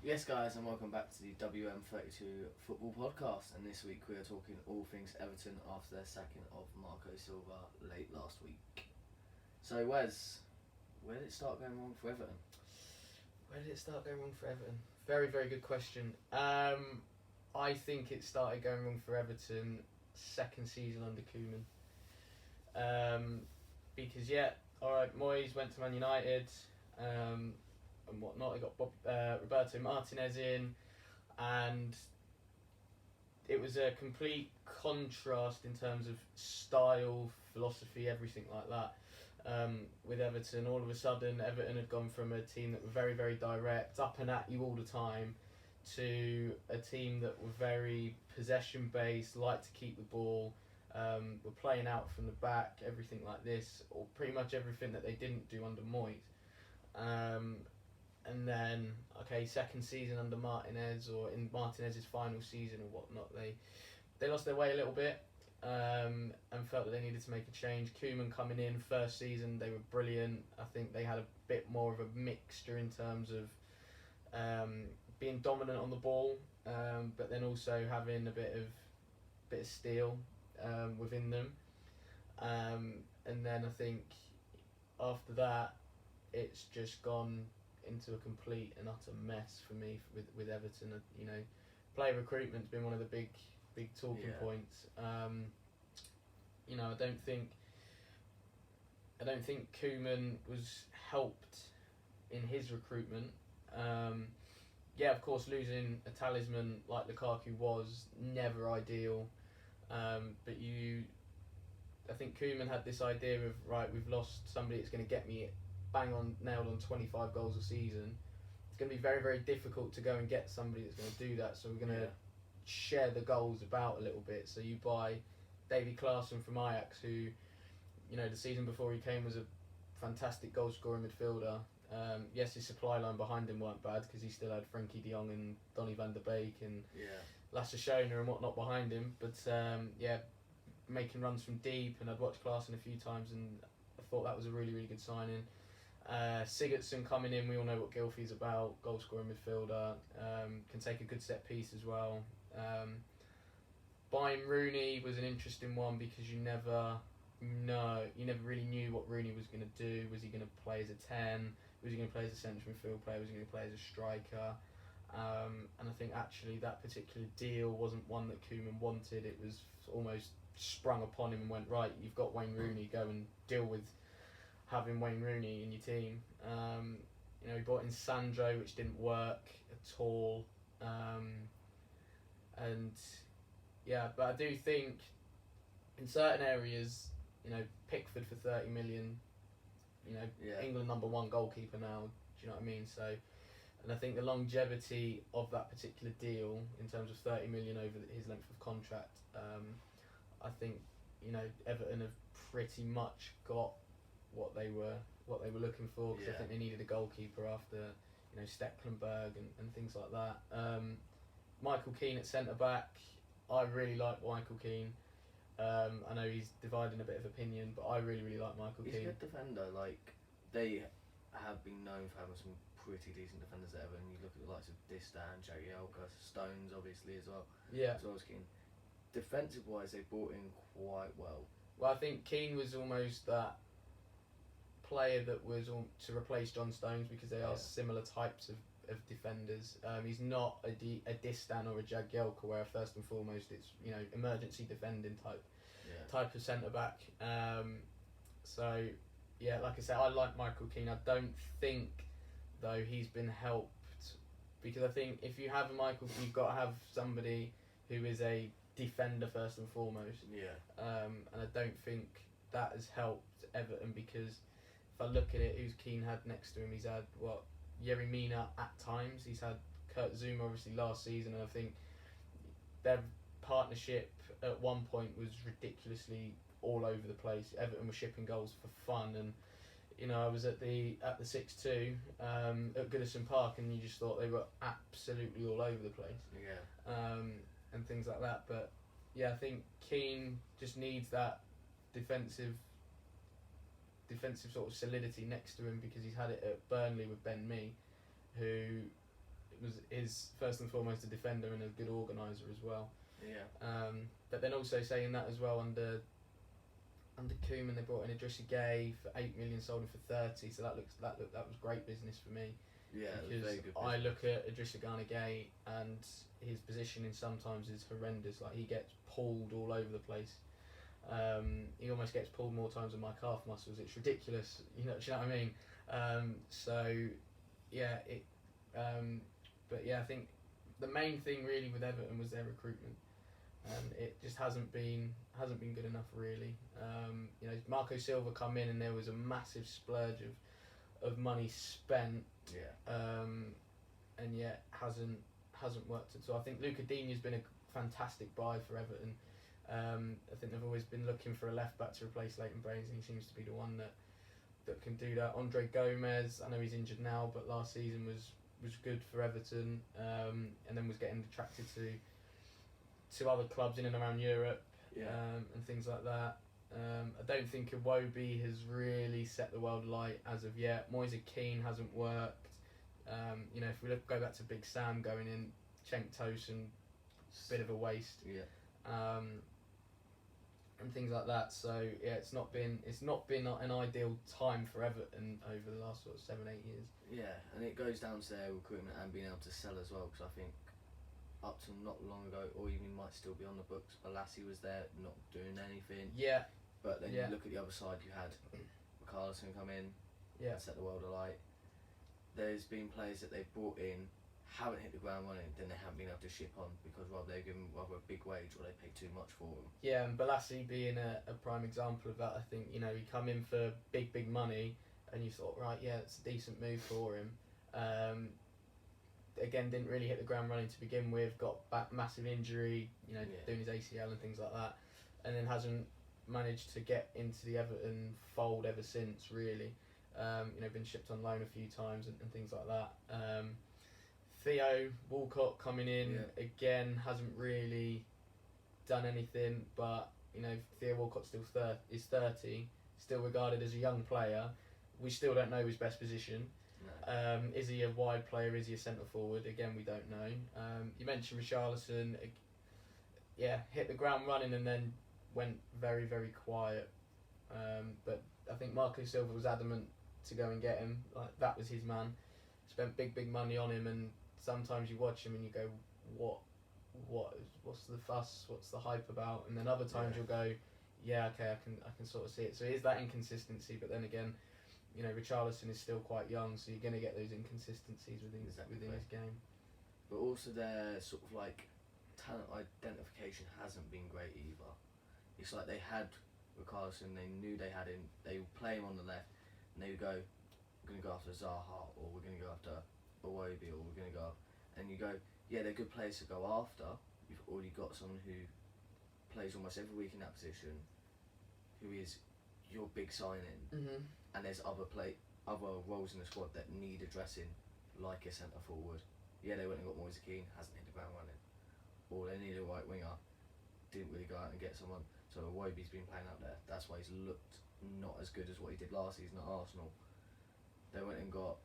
Yes, guys, and welcome back to the WM32Football podcast. And this week we are talking all things Everton after their sacking of Marco Silva late last week. So, Wes, where did it start going wrong for Everton? Where did it start going wrong for Everton? Very, very good question. I think it started going wrong for Everton second season under Koeman. Because, alright, Moyes went to Man United and whatnot. They got Roberto Martinez in, and it was a complete contrast in terms of style, philosophy, everything like that. With Everton, all of a sudden, Everton had gone from a team that were very, very direct, up and at you all the time, to a team that were very possession-based, liked to keep the ball, were playing out from the back, everything like this, or pretty much everything that they didn't do under Moyes. And then, second season under Martinez, or in Martinez's final season or whatnot, they lost their way a little bit. And felt that they needed to make a change. Koeman coming in first season, they were brilliant. I think they had a bit more of a mixture in terms of being dominant on the ball, but then also having a bit of steel within them. And then I think after that, it's just gone into a complete and utter mess for me with Everton. You know, player recruitment's been one of the big talking points. You know, I don't think Koeman was helped in his recruitment. Of course, losing a talisman like Lukaku was never ideal. But I think Koeman had this idea of, right, we've lost somebody that's going to get me bang on nailed on 25 goals a season. It's going to be very, very difficult to go and get somebody that's going to do that. So we're going to share the goals about a little bit. So you buy Davy Klaassen from Ajax, who, you know, the season before he came was a fantastic goal scoring midfielder. Yes, his supply line behind him weren't bad because he still had Frenkie de Jong and Donny van der Beek and Lasse Schöne and whatnot behind him. But making runs from deep, and I'd watched Klaassen a few times and I thought that was a really, really good signing. Sigurdsson coming in, we all know what Gylfi's about, goal scoring midfielder, can take a good set piece as well. Buying Rooney was an interesting one because you never really knew what Rooney was going to do. Was he going to play as a 10? Was he going to play as a central midfield player? Was he going to play as a striker? And I think actually that particular deal wasn't one that Koeman wanted. It was almost sprung upon him and went, right, you've got Wayne Rooney, go and deal with having Wayne Rooney in your team. You know, he brought in Sandro, which didn't work at all. But I do think in certain areas, you know, Pickford for 30 million, you know, England #1 goalkeeper now, do you know what I mean? So, and I think the longevity of that particular deal in terms of 30 million over his length of contract, I think, you know, Everton have pretty much got what they were looking for, because I think they needed a goalkeeper after, you know, Stecklenburg and things like that. Michael Keane at centre back, I really like Michael Keane. I know he's dividing a bit of opinion, but I really, really like Michael Keane. He's a good defender. Like, they have been known for having some pretty decent defenders at Everton. You look at the likes of Distan, Jagielka, Stones, obviously, as well. Yeah. As well as Keane. Defensive wise, they brought in quite well. Well, I think Keane was almost that player that was to replace John Stones, because they are similar types of defenders. He's not a Distan or a Jagielka, where first and foremost it's, you know, emergency defending type of centre back. So like I said, I like Michael Keane. I don't think though he's been helped, because I think if you have a Michael, you've got to have somebody who is a defender first and foremost. And I don't think that has helped Everton, because if I look at it, who's Keane had next to him, he's had Yerry Mina at times, he's had Kurt Zouma obviously last season, and I think their partnership at one point was ridiculously all over the place. Everton were shipping goals for fun, and you know, I was at the 6-2 at Goodison Park, and you just thought they were absolutely all over the place. And things like that. But I think Keane just needs that defensive sort of solidity next to him, because he's had it at Burnley with Ben Mee, who was his first and foremost a defender and a good organiser as well. Yeah. But then also saying that as well under Koeman they brought in Idrissa Gueye for 8 million, sold him for 30. So that was great business for me. Yeah, because very good I look at Idrissa Gueye and his positioning sometimes is horrendous. Like he gets pulled all over the place. He almost gets pulled more times than my calf muscles. It's ridiculous. Do you know what I mean? But yeah, I think the main thing really with Everton was their recruitment. It just hasn't been good enough really. Marco Silva come in and there was a massive splurge of money spent. Yeah. And yet hasn't worked at all. I think Luca Digne's been a fantastic buy for Everton. I think they've always been looking for a left back to replace Leighton Baines, and he seems to be the one that can do that. Andre Gomez, I know he's injured now, but last season was good for Everton, and then was getting attracted to other clubs in and around Europe, and things like that. I don't think Iwobi has really set the world alight as of yet. Moise Keane hasn't worked. If we go back to Big Sam going in, Cenk Tosun, bit of a waste. Yeah. And things like that. So yeah, it's not been an ideal time for Everton over the last sort of 7-8 years. Yeah, and it goes down to their recruitment and being able to sell as well. Because I think up to not long ago, or even might still be on the books, Balassi was there, not doing anything. Yeah. But then you look at the other side, you had Richarlison come in, and set the world alight. There's been players that they've brought in, haven't hit the ground running, then they haven't been able to ship on because they've given rather a big wage or they pay too much for them. Yeah, and Balassi being a prime example of that. I think he come in for big money, and you thought, right, yeah, it's a decent move for him. Again, didn't really hit the ground running to begin with. Got back massive injury, doing his ACL and things like that, and then hasn't managed to get into the Everton fold ever since. Really, been shipped on loan a few times and things like that. Theo Walcott coming in again hasn't really done anything, but Theo Walcott is 30, still regarded as a young player. We still don't know his best position. No. Is he a wide player? Is he a centre forward? Again, we don't know. You mentioned Richarlison. Hit the ground running and then went very, very quiet. But I think Marco Silva was adamant to go and get him. Like that was his man. Spent big money on him, and sometimes you watch him and you go, what's the fuss? What's the hype about? And then other times you'll go, I can sort of see it. So it is that inconsistency, but then again, Richarlison is still quite young, so you're going to get those inconsistencies within his game. But also their sort of like talent identification hasn't been great either. It's like they had Richarlison, they knew they had him, they would play him on the left, and they would go, we're going to go after Zaha, or we're going to go after Iwobi, or we're going to go, and you go, yeah, they're good players to go after. You've already got someone who plays almost every week in that position, who is your big signing, and there's other roles in the squad that need addressing, like a centre forward. Yeah, they went and got Moise Keane, hasn't hit the ground running. Or they need a right winger, didn't really go out and get someone. So Iwobi's been playing out there. That's why he's looked not as good as what he did last season at Arsenal. They went and got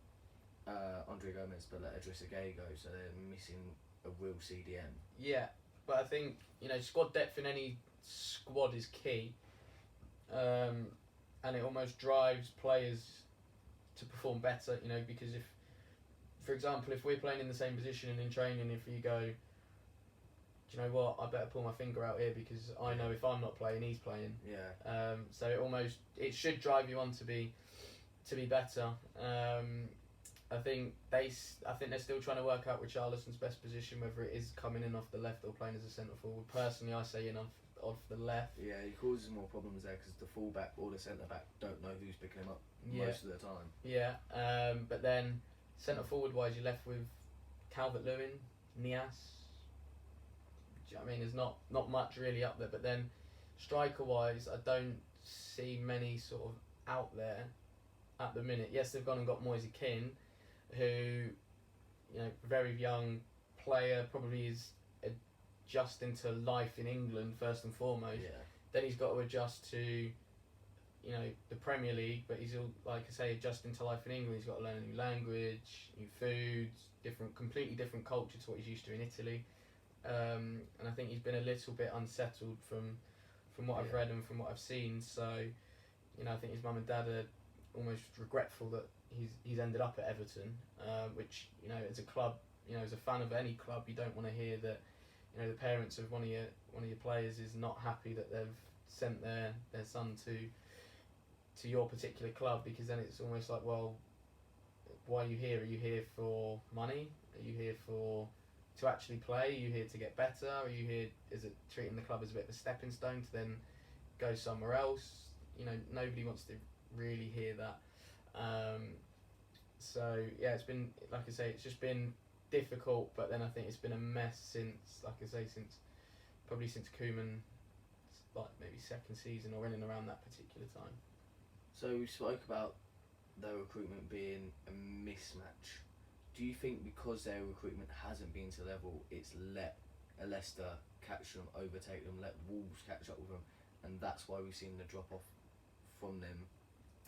Andre Gomez, but let Idrissa Gueye go, so they're missing a real CDM. Yeah, but I think squad depth in any squad is key, and it almost drives players to perform better. Because if, for example, if we're playing in the same position and in training, if you go, do you know what, I better pull my finger out here because I know if I'm not playing, he's playing. Yeah. So it should drive you on to be better. I think they're still trying to work out Richarlison's best position, whether it is coming in off the left or playing as a centre forward. Personally, I say in off the left. Yeah, he causes more problems there because the full-back or the centre-back don't know who's picking him up most of the time. Yeah, but then centre forward-wise, you're left with Calvert-Lewin, Nias. Do you know what I mean? There's not much really up there, but then striker-wise, I don't see many sort of out there at the minute. Yes, they've gone and got Moise Keane, who, very young player, probably is adjusting to life in England first and foremost. Yeah. Then he's got to adjust to the Premier League, but he's all, like I say, adjusting to life in England. He's got to learn a new language, new foods, completely different culture to what he's used to in Italy. And I think he's been a little bit unsettled from what I've read and from what I've seen. So, I think his mum and dad are almost regretful that he's ended up at Everton, which, as a club, as a fan of any club, you don't want to hear that, the parents of one of your players is not happy that they've sent their son to your particular club, because then it's almost like, well, why are you here? Are you here for money? Are you here to actually play? Are you here to get better? Are you here, is it treating the club as a bit of a stepping stone to then go somewhere else? Nobody wants to really hear that. So yeah, it's been, like I say, it's just been difficult, but then I think it's been a mess since Koeman, like maybe second season or in and around that particular time. So we spoke about their recruitment being a mismatch. Do you think because their recruitment hasn't been to level, it's let Leicester catch them, overtake them, let Wolves catch up with them, and that's why we've seen the drop off from them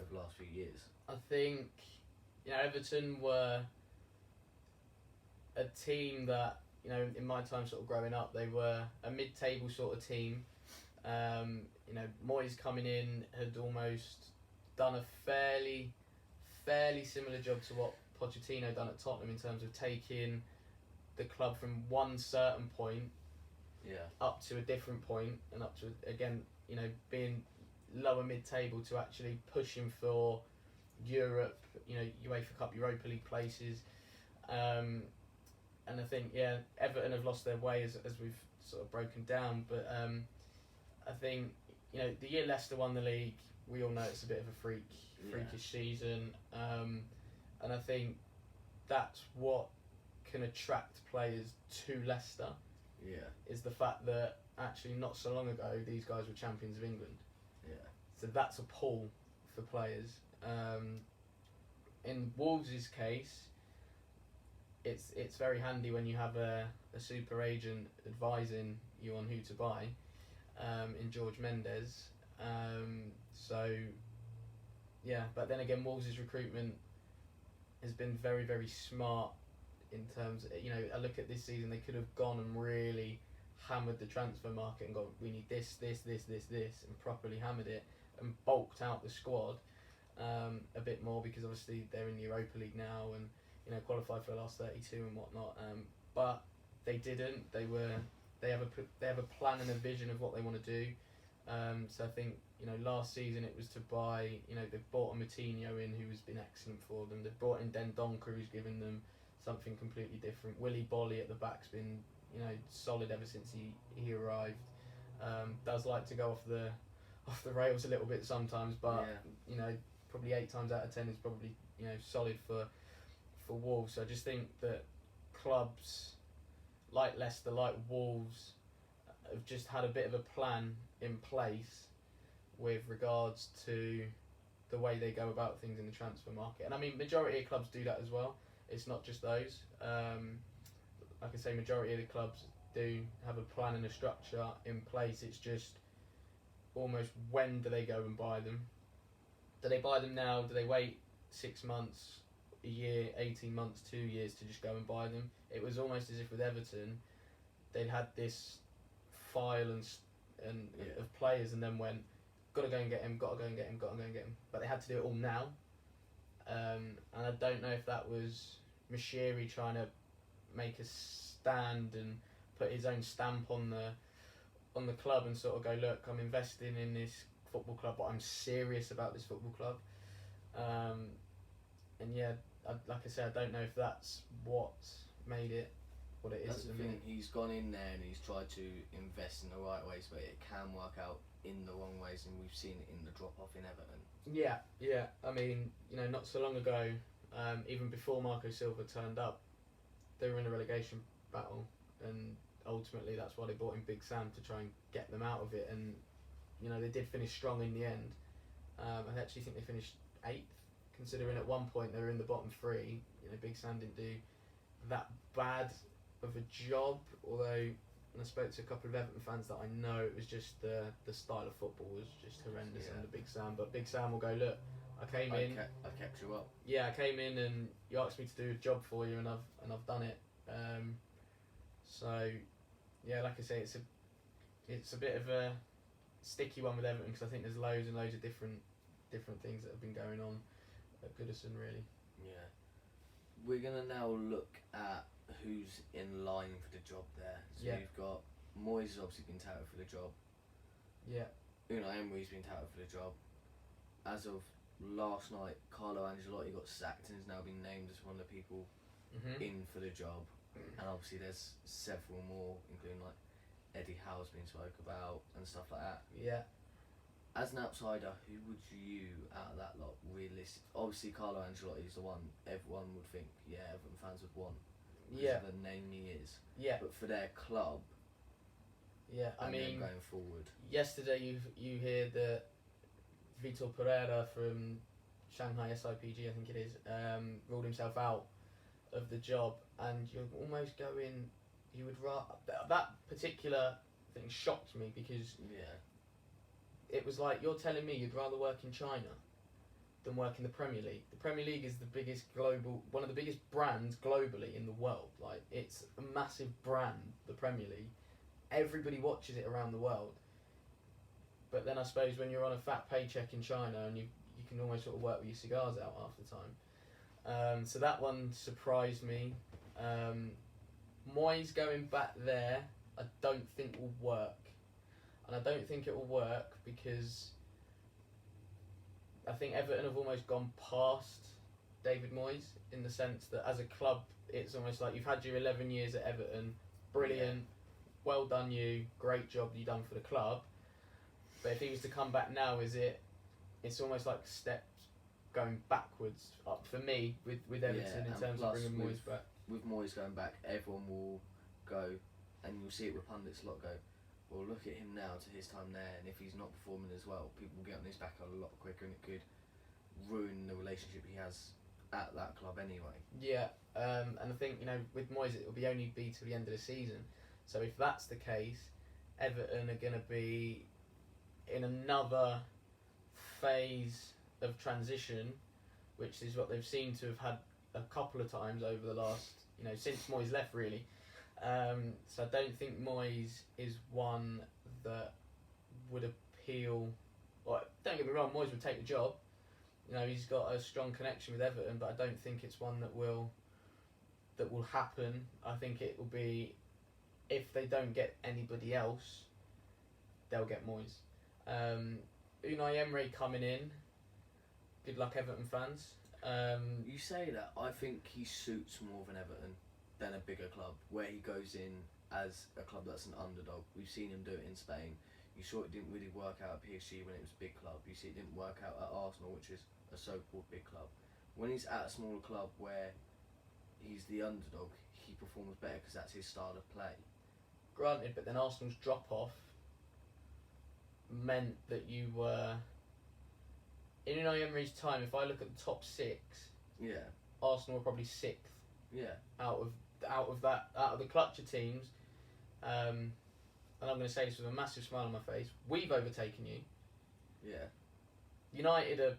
over the last few years? I think Everton were a team that, in my time sort of growing up, they were a mid-table sort of team. Moyes coming in had almost done a fairly similar job to what Pochettino done at Tottenham in terms of taking the club from one certain point up to a different point, and up to, again, being lower mid-table to actually pushing for Europe, UEFA Cup, Europa League places. And I think, Everton have lost their way as we've sort of broken down, but I think, the year Leicester won the league, we all know it's a bit of a freakish season, and I think that's what can attract players to Leicester, is the fact that actually not so long ago these guys were champions of England. So that's a pull for players. In Wolves' case, it's very handy when you have a super agent advising you on who to buy, in George Mendes. But then again, Wolves' recruitment has been very, very smart in terms of, I look at this season, they could have gone and really hammered the transfer market and gone, we need this, and properly hammered it and bulked out the squad a bit more, because obviously they're in the Europa League now and qualified for the last 32 and whatnot. But they didn't. They have a plan and a vision of what they want to do. So I think last season it was to buy. They've bought a Moutinho in who has been excellent for them. They've brought in Dendoncker, who's given them something completely different. Willy Bolly at the back's been solid ever since he arrived. Does like to go off the rails a little bit sometimes, but probably 8 times out of 10 is probably solid for Wolves. So I just think that clubs like Leicester, like Wolves, have just had a bit of a plan in place with regards to the way they go about things in the transfer market. And I mean, majority of clubs do that as well. It's not just those. Like I say, majority of the clubs do have a plan and a structure in place. It's just almost, when do they go and buy them? Do they buy them now? Do they wait 6 months, a year, 18 months, 2 years to just go and buy them? It was almost as if with Everton, they'd had this file of players and then went, got to go and get him. But they had to do it all now. And I don't know if that was Moshiri trying to make a stand and put his own stamp on the club and sort of go, look, I'm investing in this football club, but I'm serious about this football club. Like I said, I don't know if that's what made it what it is. That's the thing. He's gone in there and he's tried to invest in the right ways, but it can work out in the wrong ways, and we've seen it in the drop off in Everton. Yeah. I mean, not so long ago, even before Marco Silva turned up, they were in a relegation battle, and ultimately that's why they brought in Big Sam, to try and get them out of it. And they did finish strong in the end. I actually think they finished 8th, considering at one point they were in the bottom 3. Big Sam didn't do that bad of a job, although and I spoke to a couple of Everton fans that I know, it was just the style of football was just horrendous under Big Sam. But Big Sam will go, look, I kept you up. Yeah, I came in and you asked me to do a job for you, and I've done it. So yeah, like I say, it's a bit of a sticky one with Everton, because I think there's loads and loads of different things that have been going on at Goodison, really. Yeah, we're gonna now look at who's in line for the job there. So you've got Moyes has obviously been touted for the job. Yeah. Unai Emery's been touted for the job. As of last night, Carlo Ancelotti got sacked and has now been named as one of the people in for the job. And obviously there's several more, including like Eddie Howe's been spoke about and stuff like that. Yeah. As an outsider, who would you, out of that lot, realistic? Obviously Carlo Ancelotti is the one everyone would think, Everton fans would want. Because of the name he is. Yeah. But for their club, I mean, going forward. Yesterday you hear that Vitor Pereira from Shanghai SIPG, I think it is, ruled himself out of the job, and you're almost going, you would rather, that particular thing shocked me, because it was like, you're telling me you'd rather work in China than work in the Premier League. The Premier League is one of the biggest brands globally in the world. Like, it's a massive brand, the Premier League. Everybody watches it around the world. But then I suppose when you're on a fat paycheck in China, and you can almost sort of work with your cigars out half the time. So that one surprised me. Moyes going back there, I don't think will work. And I don't think it will work because I think Everton have almost gone past David Moyes, in the sense that as a club, it's almost like you've had your 11 years at Everton, brilliant, well done you, great job you done for the club. But if he was to come back now, it's almost like steps going backwards up for me with Everton in terms of bringing Moyes back. With Moyes going back, everyone will go, and you'll see it with pundits a lot, go, well, look at him now to his time there, and if he's not performing as well, people will get on his back a lot quicker, and it could ruin the relationship he has at that club anyway. Yeah, and I think, with Moyes it will only be till the end of the season. So if that's the case, Everton are going to be in another phase of transition, which is what they've seemed to have had a couple of times over the last, since Moyes left, really. So I don't think Moyes is one that would appeal. Well, don't get me wrong, Moyes would take the job. He's got a strong connection with Everton, but I don't think it's one that will happen. I think it will be, if they don't get anybody else, they'll get Moyes. Unai Emery coming in. Good luck, Everton fans. You say that. I think he suits more of an Everton than a bigger club, where he goes in as a club that's an underdog. We've seen him do it in Spain. You saw it didn't really work out at PSG when it was a big club. You see it didn't work out at Arsenal, which is a so-called big club. When he's at a smaller club where he's the underdog, he performs better because that's his style of play. Granted, but then Arsenal's drop-off meant that you were... In Unai Emery's time, if I look at the top six, Arsenal were probably sixth. Out of the clutch of teams, and I'm going to say this with a massive smile on my face, we've overtaken you. United are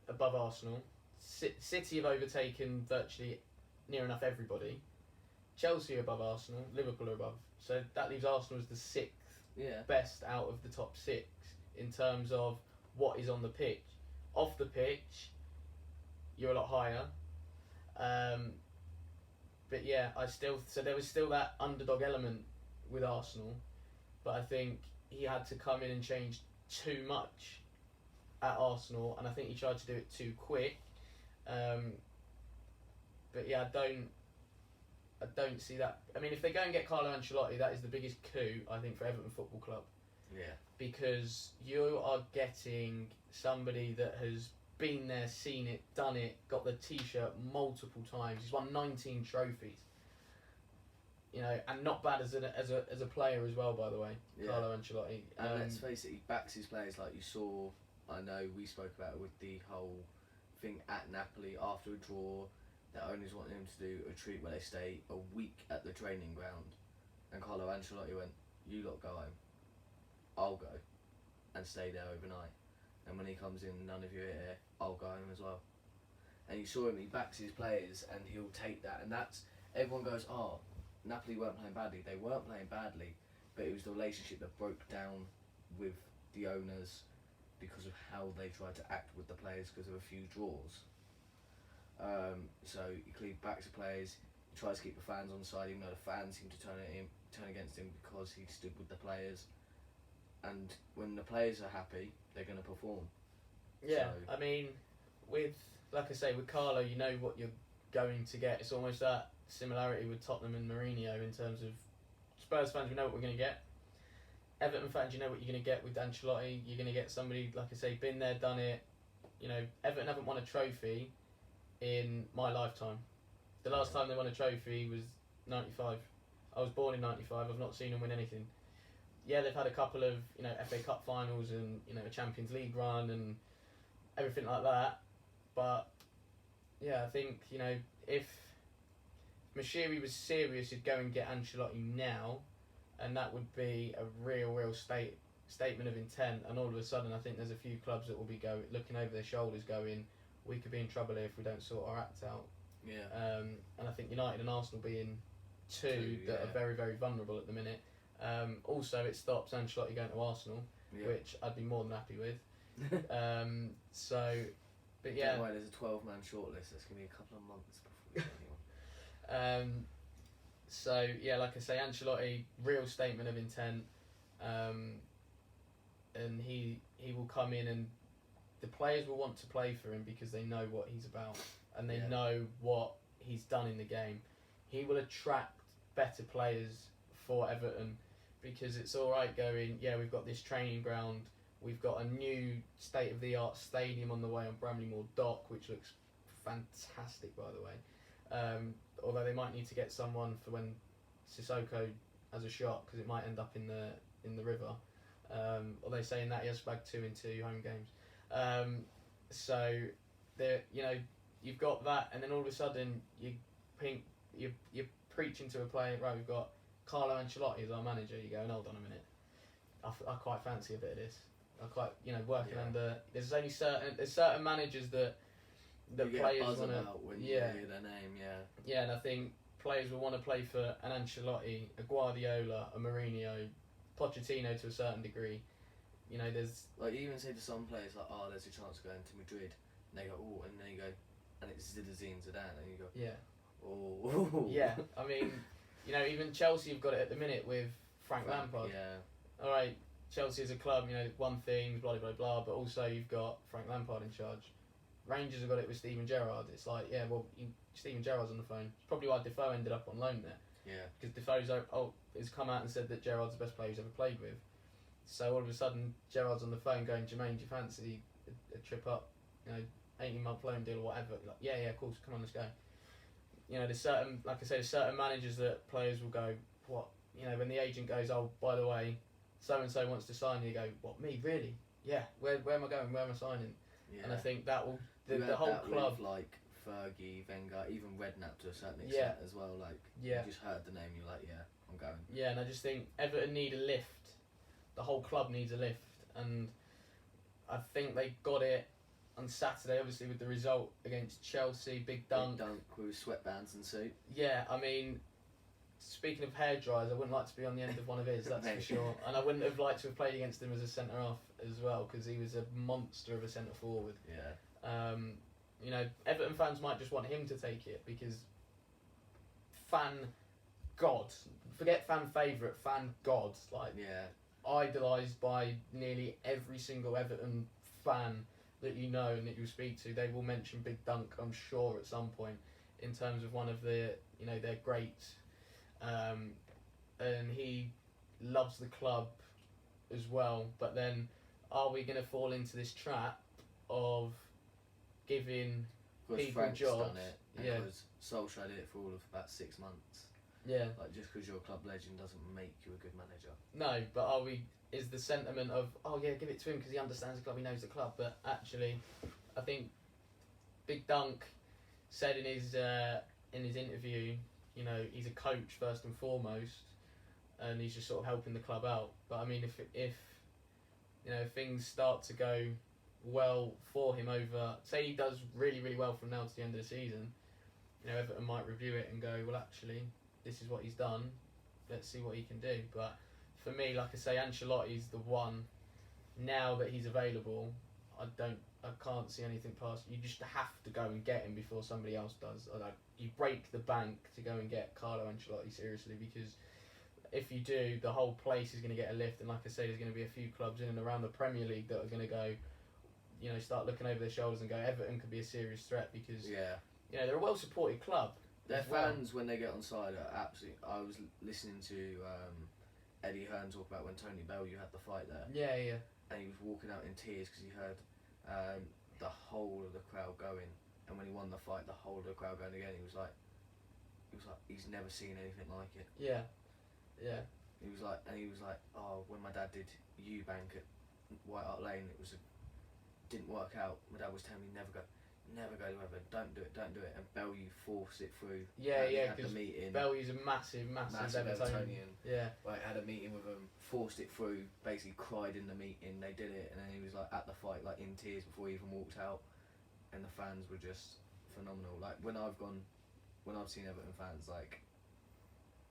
above Arsenal. City have overtaken virtually near enough everybody. Chelsea are above Arsenal. Liverpool are above. So that leaves Arsenal as the sixth best out of the top six in terms of what is on the pitch. Off the pitch, you're a lot higher. But yeah, so there was still that underdog element with Arsenal, but I think he had to come in and change too much at Arsenal, and I think he tried to do it too quick. But yeah, I don't see that. I mean, if they go and get Carlo Ancelotti, that is the biggest coup, I think, for Everton Football Club. Because you are getting somebody that has been there, seen it, done it, got the T-shirt multiple times. He's won 19 trophies. And not bad as a player as well, by the way. Carlo Ancelotti. And let's face it, he backs his players like you saw. I know we spoke about it with the whole thing at Napoli after a draw. The owners wanted him to do a treat where they stay a week at the training ground And Carlo Ancelotti went, "You lot go home. I'll go and stay there overnight. And when he comes in, none of you are here. I'll go home as well." And you saw him. He backs his players, and he'll take that. And that's everyone goes, "Oh, Napoli weren't playing badly." They weren't playing badly, but it was the relationship that broke down with the owners because of how they tried to act with the players because of a few draws. So he clearly backs the players. He tries to keep the fans on the side, even though the fans seem to turn against him because he stood with the players. And when the players are happy, they're going to perform. Yeah, so, I mean, like I say, with Carlo, you know what you're going to get. It's almost that similarity with Tottenham and Mourinho in terms of Spurs fans, we know what we're going to get. Everton fans, you know what you're going to get with Ancelotti. You're going to get somebody, like I say, been there, done it. You know, Everton haven't won a trophy in my lifetime. The last time they won a trophy was 95. I was born in 95. I've not seen them win anything. Yeah, they've had a couple of, you know, FA Cup finals and, you know, a Champions League run and everything like that. But, yeah, I think, you know, if Moshiri was serious, he'd go and get Ancelotti now, and that would be a real statement of intent. And all of a sudden, I think there's a few clubs that will be looking over their shoulders going, we could be in trouble here if we don't sort our act out. Yeah. And I think United and Arsenal being two that are very, very vulnerable at the minute. Also, it stops Ancelotti going to Arsenal, which I'd be more than happy with. But yeah. Don't worry, there's a 12-man shortlist. It's going to be a couple of months before we get anyone. So, yeah, like I say, Ancelotti, real statement of intent. And he will come in and the players will want to play for him because they know what he's about and they know what he's done in the game. He will attract better players for Everton because it's all right going, yeah, we've got this training ground, we've got a new state-of-the-art stadium on the way on Bramley-Moore Dock, which looks fantastic, by the way. Although they might need to get someone for when Sissoko has a shot because it might end up in the river. Although saying that, he has bagged 2 in 2 home games. So you know, you've got that, and then all of a sudden you're preaching to a player. Right, we've got Carlo Ancelotti as our manager. You go, and hold on a minute, I quite fancy a bit of this. I quite, you know, working under. There's certain managers that players want to. When you hear their name, Yeah, and I think players will want to play for an Ancelotti, a Guardiola, a Mourinho, Pochettino to a certain degree. You know, there's like you even say to some players like, "Oh, there's a chance of going to Madrid," and they go, "Oh," and then you go, and it's Zinedine Zidane, and you go, "Yeah, oh." Yeah, I mean, you know, even Chelsea have got it at the minute with Frank Lampard. Yeah. All right, Chelsea as a club, you know, won things, blah blah blah, but also you've got Frank Lampard in charge. Rangers have got it with Steven Gerrard. It's like, yeah, well, Steven Gerrard's on the phone. It's probably why Defoe ended up on loan there. Yeah. Because Defoe's has come out and said that Gerrard's the best player he's ever played with. So all of a sudden, Gerrard's on the phone going, "Jermaine, do you fancy a trip up? You know, 18-month loan deal or whatever?" Like, yeah, of course, come on, let's go. You know, there's certain managers that players will go, "What?" You know, when the agent goes, "Oh, by the way, so and so wants to sign you," go, "What, me? Really? Yeah. Where am I going? Where am I signing?" Yeah. And I think that will the whole club, with, like Fergie, Wenger, even Redknapp to a certain extent as well. Like, you just heard the name, you're like, "Yeah, I'm going." Yeah, and I just think Everton need a lift. The whole club needs a lift, and I think they got it on Saturday, obviously with the result against Chelsea. Big Dunk with sweatbands and suit. Yeah, I mean, speaking of hair dryers, I wouldn't like to be on the end of one of his, that's for sure. And I wouldn't have liked to have played against him as a centre half as well, because he was a monster of a centre forward. Yeah. You know, Everton fans might just want him to take it because forget fan favourite, fan god, like idolised by nearly every single Everton fan that you know and that you speak to. They will mention Big Dunk, I'm sure, at some point in terms of one of their greats. And he loves the club as well. But then, are we going to fall into this trap of giving people Frank's jobs? Done it, because Solskjaer did it for all of about 6 months. Yeah. Like, just because you're a club legend doesn't make you a good manager. No, but is the sentiment of, oh yeah, give it to him because he understands the club, he knows the club. But actually, I think Big Dunk said in his interview, you know, he's a coach first and foremost, and he's just sort of helping the club out. But I mean, if you know, things start to go well for him over, say he does really, really well from now to the end of the season, you know, Everton might review it and go, well, actually, this is what he's done. Let's see what he can do. But for me, like I say, Ancelotti's the one. Now that he's available, I can't see anything past. You just have to go and get him before somebody else does. Like, you break the bank to go and get Carlo Ancelotti seriously, because if you do, the whole place is going to get a lift. And like I say, there's going to be a few clubs in and around the Premier League that are going to go, you know, start looking over their shoulders and go, Everton could be a serious threat, because you know, they're a well supported club. Their fans, when they get on side, are absolutely. I was listening to Eddie Hearn talk about when Tony Bellew had the fight there. Yeah. And he was walking out in tears because he heard the whole of the crowd going, and when he won the fight, the whole of the crowd going again. He was like, he's never seen anything like it. Yeah. He was like, oh, when my dad did Eubank at White Hart Lane, didn't work out. My dad was telling me never go to Everton, don't do it. And Bellew forced it through. Yeah, because Bellew's a massive Evertonian. Yeah. Like, had a meeting with him, forced it through, basically cried in the meeting. They did it, and then he was like at the fight, like in tears before he even walked out. And the fans were just phenomenal. Like when I've seen Everton fans, like,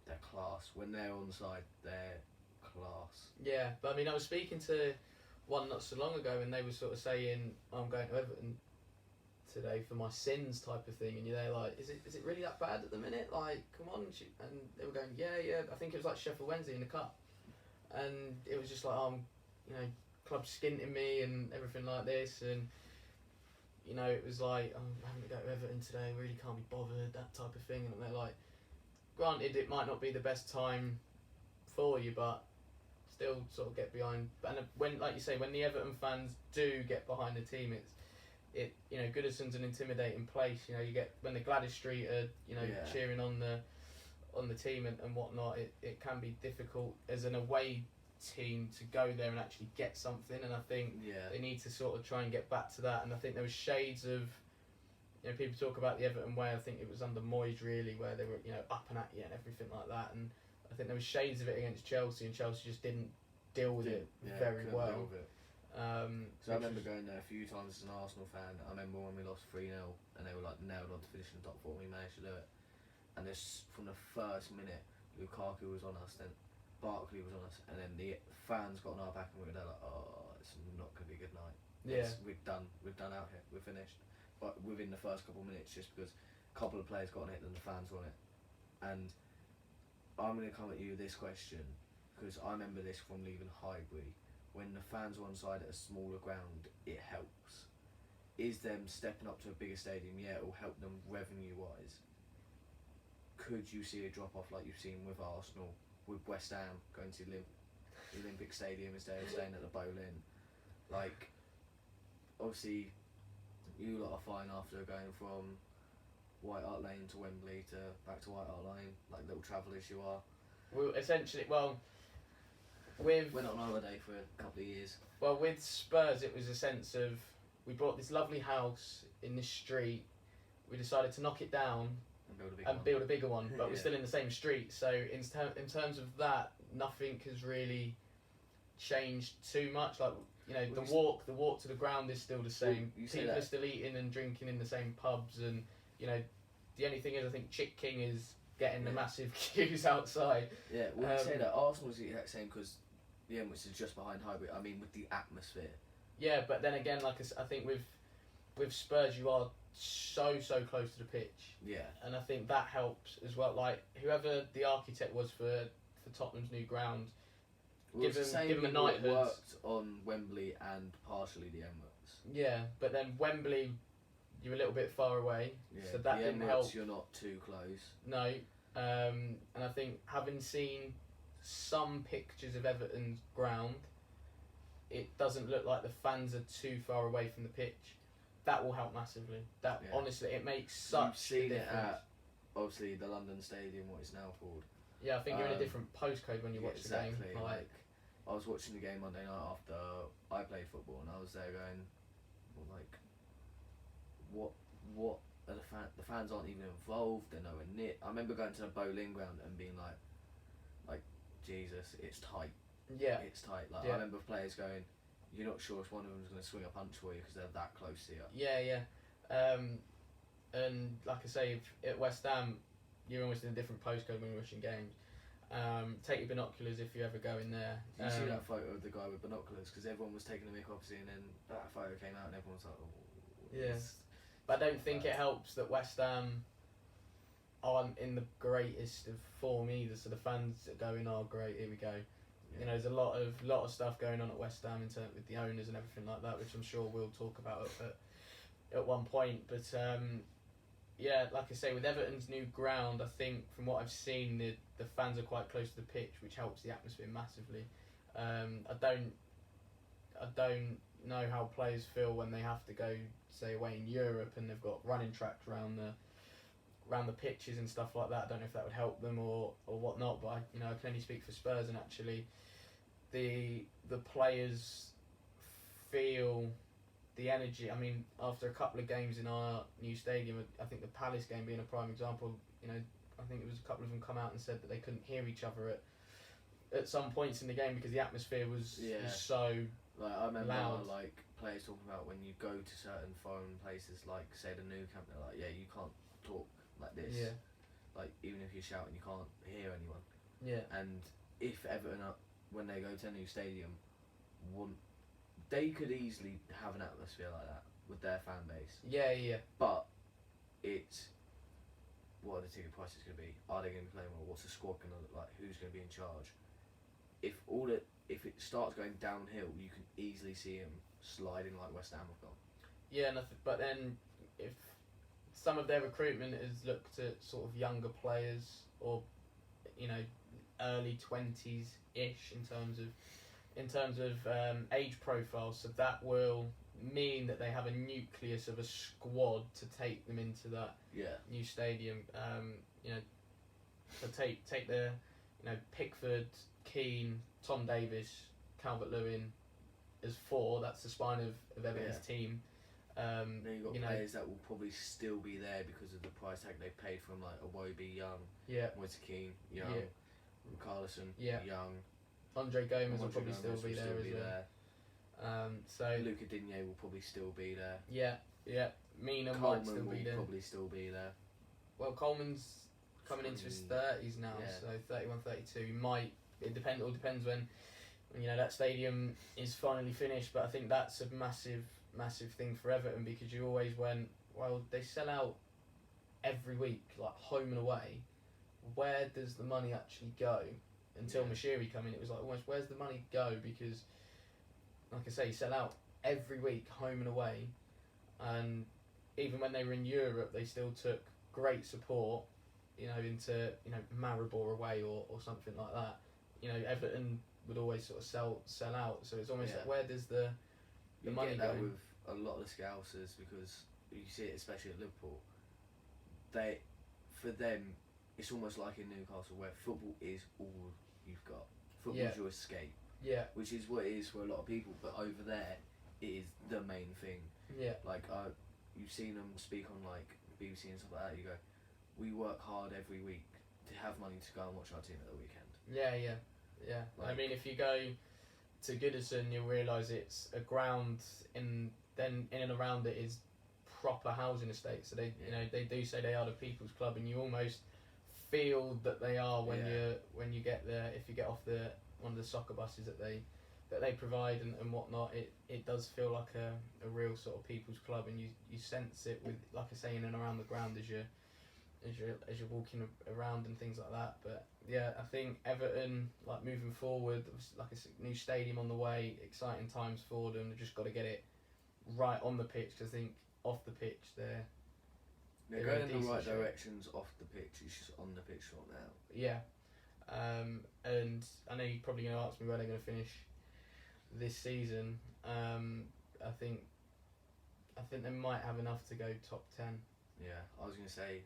they're class. When they're on side, they're class. Yeah, but I mean, I was speaking to one not so long ago, and they were sort of saying, I'm going to Everton today for my sins type of thing, and you're there like, is it really that bad at the minute? Like, come on. And they were going, yeah. I think it was like Sheffield Wednesday in the cup, and it was just like, you know, club skinting me and everything like this, and you know, it was like, I'm having to go to Everton today, really can't be bothered, that type of thing. And they're like, granted, it might not be the best time for you, but still sort of get behind. And when, like you say, when the Everton fans do get behind the team, it you know, Goodison's an intimidating place. You know, you get when the Gladys Street are, you know, cheering on the team and whatnot. It can be difficult as an away team to go there and actually get something. And I think they need to sort of try and get back to that. And I think there was shades of, you know, people talk about the Everton way. I think it was under Moyes really, where they were, you know, up and at you and everything like that. And I think there was shades of it against Chelsea, and Chelsea just didn't deal with it very well. So I remember going there a few times as an Arsenal fan. I remember when we lost 3-0 and they were like nailed on to finish in the top 4, and we managed to do it. And from the first minute, Lukaku was on us, then Barkley was on us, and then the fans got on our back, and we were there like, oh, it's not going to be a good night. We're done out here, we're finished. But within the first couple of minutes, just because a couple of players got on it, then the fans were on it. And I'm going to come at you with this question, because I remember this from leaving Highbury. When the fans are on side at a smaller ground, it helps. Is them stepping up to a bigger stadium? Yeah, it will help them revenue-wise. Could you see a drop-off like you've seen with Arsenal, with West Ham going to the Olympic Stadium instead of staying at the Boleyn? Like, obviously, you lot are fine after going from White Hart Lane to Wembley to back to White Hart Lane, like little travellers you are. Well, essentially, went on holiday for a couple of years. Well, with Spurs, it was a sense of, we bought this lovely house in this street, we decided to knock it down and build a bigger one, but we're still in the same street. So in terms of that, nothing has really changed too much. Like, you know, the walk to the ground is still the same. People are still eating and drinking in the same pubs, and you know, the only thing is, I think Chick King is getting the massive queues outside. Yeah, well, you say that Arsenal's the exact same, because the Emirates is just behind Highbury. I mean, with the atmosphere. Yeah, but then again, like I think with Spurs, you are so close to the pitch. Yeah. And I think that helps as well. Like, whoever the architect was for Tottenham's new ground, give him a knighthood. Worked on Wembley and partially the Emirates. Yeah, but then Wembley, you're a little bit far away, so that didn't help. You're not too close. No, and I think having seen some pictures of Everton's ground, it doesn't look like the fans are too far away from the pitch. That will help massively. Honestly, it makes such a difference. You've seen it at, obviously, the London Stadium, what it's now called. Yeah, I think you're in a different postcode when you watch the game. Like, I was watching the game Monday night after I played football, and I was there going, well, like, what are the fans aren't even involved, they're nowhere near. I remember going to the Boleyn ground and being like, Jesus, it's tight. Yeah. It's tight. Like I remember players going, you're not sure if one of them's going to swing a punch for you because they're that close to you. Yeah. And like I say, at West Ham, you're almost in a different postcode when you're watching games. Take your binoculars if you ever go in there. Did you see that photo of the guy with binoculars? Because everyone was taking a mick obviously, and then that photo came out and everyone was like, oh. Yeah. But I don't think it helps that West Ham aren't in the greatest of form either. So the fans that go in are great. Here we go. Yeah. You know, there's a lot of stuff going on at West Ham in terms with the owners and everything like that, which I'm sure we'll talk about at one point. But yeah, like I say, with Everton's new ground, I think from what I've seen, the fans are quite close to the pitch, which helps the atmosphere massively. I don't know how players feel when they have to go, say, away in Europe and they've got running tracks around the pitches and stuff like that. I don't know if that would help them or whatnot, but I can only speak for Spurs, and actually the players feel the energy. I mean, after a couple of games in our new stadium, I think the Palace game being a prime example, I think it was a couple of them come out and said that they couldn't hear each other at some points in the game because the atmosphere was so like I remember loud. Like players talking about when you go to certain foreign places, like say the Nou Camp, they're like, yeah, you can't talk like this. Yeah. Like even if you're shouting, you can't hear anyone. Yeah. And if Everton, when they go to a new stadium, they could easily have an atmosphere like that with their fan base. Yeah, yeah. But it's what are the ticket prices going to be? Are they going to be playing well? What's the squad going to look like? Who's going to be in charge? If it starts going downhill, you can easily see them sliding like West Ham have gone. Yeah, but then if some of their recruitment has looked at sort of younger players or early 20s ish in terms of age profile, so that will mean that they have a nucleus of a squad to take them into that new stadium. So take the Pickford, Keane, Tom Davis, Calvert-Lewin as 4. That's the spine of Everton's team. Then you've got players that will probably still be there because of the price tag they paid from, like Iwobi, Young, Moise Keane, Young, Carlson, Young. Andre Gomez will probably still be there as well. So Luca Digne will probably still be there. Yeah. Mina Coleman might still be there. Will probably still be there. Well, Coleman's coming into his 30s now, so 31, 32. It all depends when that stadium is finally finished. But I think that's a massive thing for Everton, because you always went, well, they sell out every week, like home and away. Where does the money actually go? Until Moshiri come in, it was like almost, where's the money go? Because, like I say, you sell out every week, home and away, and even when they were in Europe, they still took great support, into Maribor away or something like that. Everton would always sort of sell out, so it's almost like, where does the money get that go? With a lot of the Scousers, because you see it especially at Liverpool. For them, it's almost like in Newcastle, where football is all you've got. Football's your escape. Yeah. Which is what it is for a lot of people, but over there, it is the main thing. Yeah. Like you've seen them speak on like BBC and stuff like that. You go, we work hard every week to have money to go and watch our team at the weekend. Yeah. Like, I mean, if you go to Goodison, you'll realise it's a ground, and then in and around it is proper housing estates. So they do say they are the people's club, and you almost feel that they are when you get there. If you get off one of the soccer buses that they provide and whatnot, it does feel like a real sort of people's club, and you sense it with, like I say, in and around the ground as you're walking around and things like that. But yeah, I think Everton, like moving forward, like a new stadium on the way, exciting times for them. They've just got to get it right on the pitch, because I think off the pitch they're going in the right directions off the pitch. It's just on the pitch right now. Yeah. And I know you're probably going to ask me where they're going to finish this season. I think they might have enough to go top 10. Yeah, I was going to say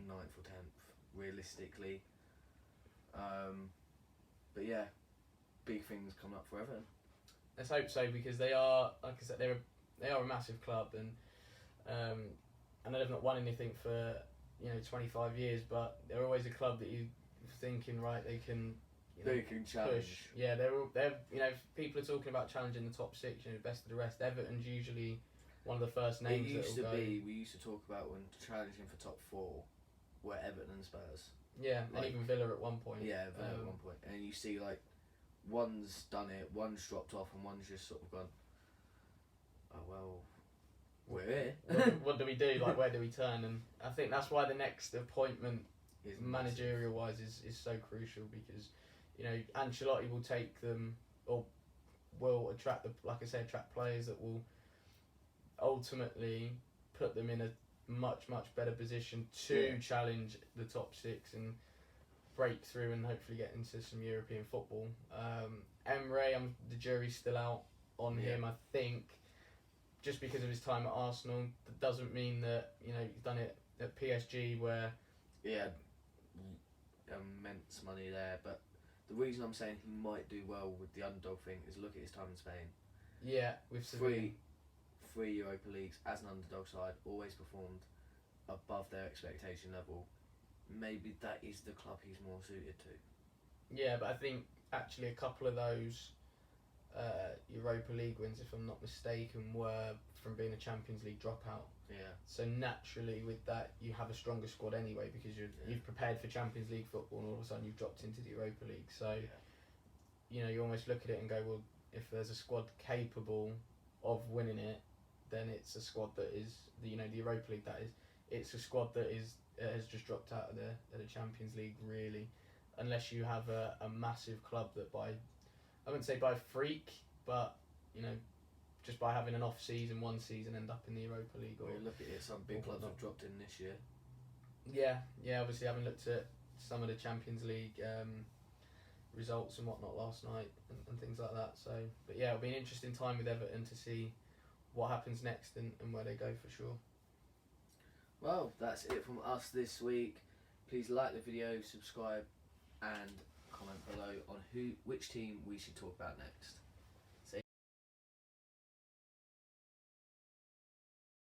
9th or 10th, realistically. But yeah, big things coming up for Everton. Let's hope so, because they are, like I said, they are a massive club, and I know they've not won anything for 25 years, but they're always a club that you're thinking, right, they can they can challenge. Push. Yeah, they're people are talking about challenging the top 6, best of the rest. Everton's usually one of the first names. We used to talk about when challenging for top 4 were Everton and Spurs. Yeah, and even Villa at one point. Yeah, Villa at one point. And you see, like, one's done it, one's dropped off, and one's just sort of gone, oh, well, we're here. What do we do? Like, where do we turn? And I think that's why the next appointment, managerial-wise, is so crucial, because, Ancelotti will take them, or will attract, attract players that will ultimately put them in a much, much better position to challenge the top 6 and break through and hopefully get into some European football. Emre, the jury's still out on him. I think just because of his time at Arsenal, that doesn't mean that he's done it at PSG where he had immense money there. But the reason I'm saying he might do well with the underdog thing is look at his time in Spain. Yeah, with Sevilla. Three Europa Leagues as an underdog side, always performed above their expectation level. Maybe that is the club he's more suited to. Yeah, but I think actually a couple of those Europa League wins, if I'm not mistaken, were from being a Champions League dropout. Yeah. So naturally, with that, you have a stronger squad anyway, because you've prepared for Champions League football, and all of a sudden you've dropped into the Europa League. So, you almost look at it and go, well, if there's a squad capable of winning it, then it's a squad that is the Europa League. It's a squad that has just dropped out of the Champions League, really, unless you have a massive club that I wouldn't say by freak, but just by having an off season, one season, end up in the Europa League. Or look at it, some big clubs have dropped in this year. Yeah. Obviously, having looked at some of the Champions League results and whatnot last night and things like that. So, but yeah, it'll be an interesting time with Everton to see what happens next and where they go, for sure. Well, that's it from us this week. Please like the video, subscribe, and comment below on which team we should talk about next.